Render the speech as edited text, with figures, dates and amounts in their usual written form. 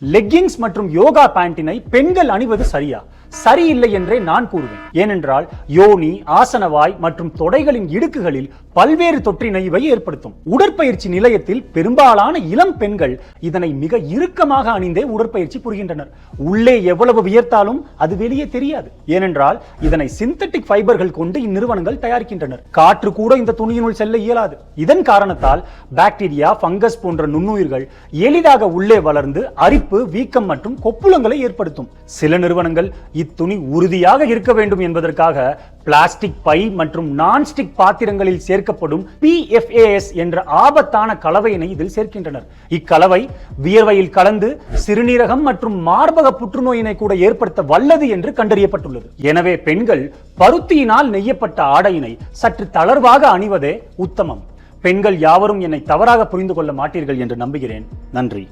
Leggings மற்றும் யோகா பேண்டினை பெண்கள் அணிவது சரியா? சரியில்லை என்றே நான் கூறுவேன். ஏனென்றால் யோனி, ஆசனவாய் மற்றும் தொடைகளின் இடுக்குகளில் பல்வேறு தொற்றினைவை ஏற்படுத்தும். உடற்பயிற்சி நிலையத்தில் பெரும்பாலான இளம் பெண்கள் இதனை மிக இறுக்கமாக அணிந்தே உடற்பயிற்சி புரிகின்றனர். உள்ளே எவ்வளவு வியர்த்தாலும் அது வெளியே தெரியாது. ஏனென்றால் இதனை சிந்தட்டிக் ஃபைபர்கள் கொண்டு இந்நிறுவனங்கள் தயாரிக்கின்றனர். காற்று கூட இந்த துணியினுள் செல்ல இயலாது. இதன் காரணத்தால் பாக்டீரியா, பங்கஸ் போன்ற நுண்ணுயிர்கள் எளிதாக உள்ளே வளர்ந்து அரிப்பு, வீக்கம் மற்றும் கொப்புளங்களை ஏற்படுத்தும். சில நிறுவனங்கள் இத்துணி உறுதியாக இருக்க வேண்டும் என்பதற்காக பிளாஸ்டிக் பை மற்றும் நான்ஸ்டிக் பாத்திரங்களில் சேர்க்கப்படும் PFAS என்ற ஆபத்தான கலவையினை இதில் சேர்க்கின்றனர். இக்கலவை வியர்வையில் கலந்து சிறுநீரகம் மற்றும் மார்பக புற்றுநோயினை கூட ஏற்படுத்த வல்லது என்று கண்டறியப்பட்டுள்ளது. எனவே பெண்கள் பருத்தியினால் நெய்யப்பட்ட ஆடையினை சற்று தளர்வாக அணிவதே உத்தமம். பெண்கள் யாவரும் என்னை தவறாக புரிந்து கொள்ள மாட்டீர்கள் என்று நம்புகிறேன். நன்றி.